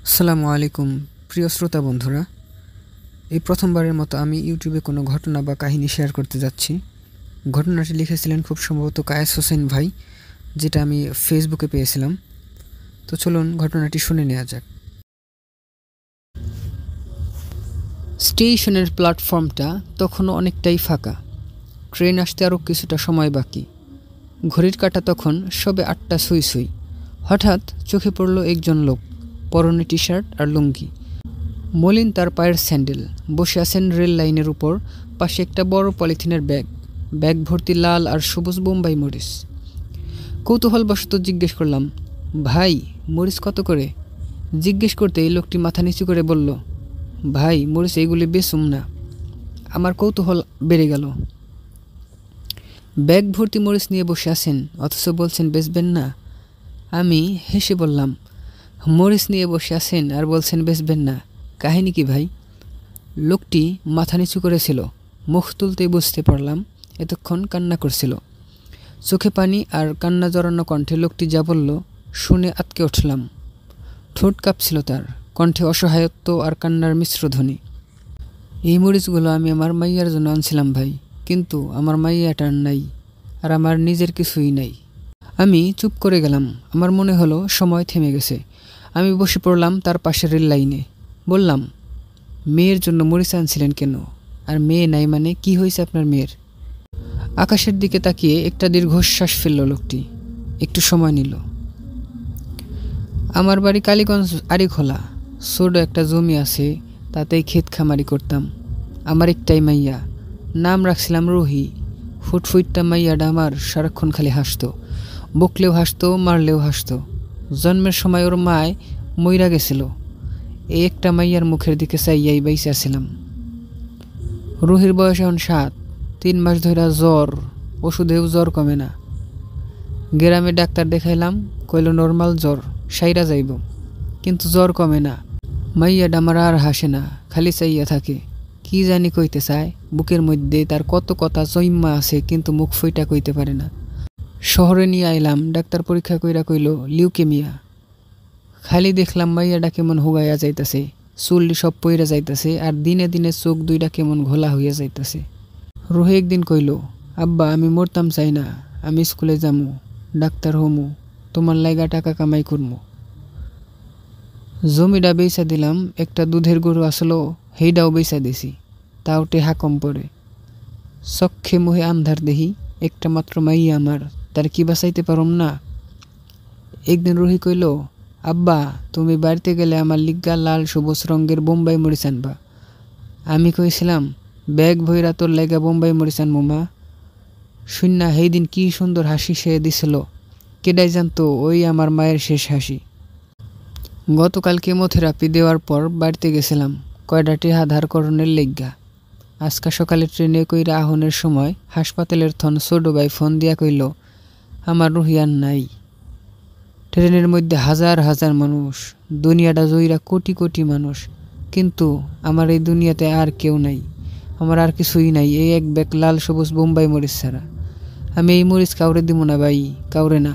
আসসালামু আলাইকুম প্রিয় শ্রোতা বন্ধুরা, এই প্রথমবারের মতো আমি ইউটিউবে কোনো ঘটনা বা কাহিনী শেয়ার করতে যাচ্ছি। ঘটনাটি লিখেছিলেন খুব সম্ভবত কায়েস হোসেন ভাই, যেটা আমি ফেসবুকে পেয়েছিলাম। তো চলুন ঘটনাটি শুনে নেওয়া যাক। স্টেশনের প্ল্যাটফর্মটা তখনও অনেকটাই ফাঁকা, ট্রেন আসতে আরও কিছুটা সময় বাকি। ঘড়ির কাঁটা তখন সবে 8টা ছুঁই ছুঁই। হঠাৎ চোখে পড়ল একজন লোক, পরনে টি শার্ট আর লুঙ্গি, মলিন তার পায়ের স্যান্ডেল, বসে আছেন রেল লাইনের উপর। পাশে একটা বড় পলিথিনের ব্যাগ ভর্তি লাল আর সবুজ বোম্বাই মরিচ। কৌতূহলবশত জিজ্ঞেস করলাম, ভাই মরিচ কত করে? জিজ্ঞেস করতে এই লোকটি মাথা নিচু করে বলল, ভাই মরিচ এইগুলি বেচুম না। আমার কৌতূহল বেড়ে গেল। ব্যাগ ভর্তি মরিচ নিয়ে বসে আছেন, অথচ বলছেন বেচবেন না। আমি হেসে বললাম, মরিচ নিয়ে বসে আছেন আর বলছেন বেচবেন না, কাহিনী কি ভাই? লোকটি মাথা নিচু করেছিল। মুখ তুলতেই বুঝতে পারলাম এতক্ষণ কান্না করছিল। চোখে পানি আর কান্না জড়ানো কণ্ঠে লোকটি যা বলল শুনে আঁতকে উঠলাম। ঠোঁট কাঁপছিল তার, কণ্ঠে অসহায়ত্ব আর কান্নার মিশ্র ধ্বনি। এই মরিচগুলো আমি আমার মাইয়ার জন্য আনছিলাম ভাই, কিন্তু আমার মাইয়াটার নাই, আর আমার নিজের কিছুই নাই। আমি চুপ করে গেলাম। আমার মনে হলো সময় থেমে গেছে। আমি বসে পড়লাম তার পাশে রেল লাইনে। বললাম, মেয়ের জন্য মরিচ আনছিলেন কেন? আর মেয়ে নাই মানে কি হয়েছে আপনার মেয়ের? আকাশের দিকে তাকিয়ে একটা দীর্ঘশ্বাস ফেলল লোকটি। একটু সময় নিল। আমার বাড়ি কালীগঞ্জ আড়িখোলা। ছোট একটা জমি আছে, তাতেই ক্ষেত খামারি করতাম। আমার একটাই মাইয়া, নাম রাখছিলাম রুহি। ফুটফুইটটা মাইয়াটা আমার সারাক্ষণ খালি হাসতো, বকলেও হাসতো, মারলেও হাসতো। জন্মের সময় ওর মায় মইরা গেছিল। এই একটা মাইয়ার মুখের দিকে চাইয়াই বাইচা ছিলাম। রুহির বয়স এখন 7। 3 মাস ধরে জ্বর, ওষুধেও জ্বর কমে না। গ্রামে ডাক্তার দেখাইলাম, কইল নর্মাল জ্বর, সাইরা যাইব, কিন্তু জ্বর কমে না। মাইয়াটা আমার আর হাসে না, খালি চাইয়া থাকে। কি জানি কইতে চায়, বুকের মধ্যে তার কত কথা জইম্মা আছে, কিন্তু মুখ ফইটা কইতে পারে না। শহরে নিয়ে আইলাম, ডাক্তার পরীক্ষা কইরা কইল লিউকেমিয়া। খালি দেখলাম মাইয়াটা কেমন হুগাইয়া যাইতাছে, চুল্লি সব পইরা যাইতাছে, আর দিনে দিনে চোখ দুইটা কেমন ঘোলা হইয়া যাইতাছে। রুহি একদিন কইল, আব্বা আমি মরতাম চাই না, আমি স্কুলে যামু, ডাক্তার হমু, তোমার লাইগা টাকা কামাই করমু। জমিটা বেচা দিলাম, একটা দুধের গরু আসলো, হেইডাও বেচা দিছি, তাও টেহা কম পড়ে। চক্ষে মুহে আন্ধার দেহি, একটা মাত্র মাইয়া আমার, তার কি বাঁচাইতে পারম না? একদিন রুহি কইল, আব্বা তুমি বাড়িতে গেলে আমার লিগ্গা লাল সবুজ রঙের বোম্বাই মরিচ আনবা। আমি কইছিলাম, ব্যাগ ভইরা তোর লাইগা বোম্বাই মরিচ আনবো মা। শুননা সেই দিন কি সুন্দর হাসি সে দিছিল, কেডাই জানতো ওই আমার মায়ের শেষ হাসি। গতকাল কেমোথেরাপি দেওয়ার পর বাড়িতে গেছিলাম কয়টা টেহা ধার করণের লেগ্গা। আজকা সকালে ট্রেনে কইরা আহনের সময় হাসপাতালের থন ছোট ভাই ফোন দিয়া কইল, আমার রুহি আর নাই। ট্রেনের মধ্যে হাজার হাজার মানুষ, দুনিয়াটা জইরা কোটি কোটি মানুষ, কিন্তু আমার এই দুনিয়াতে আর কেউ নাই, আমার আর কিছুই নাই, এই এক ব্যাগ লাল সবুজ বোম্বাই মরিচ ছাড়া। আমি এই মরিচ কাউরে দিব না ভাই, কাউরে না।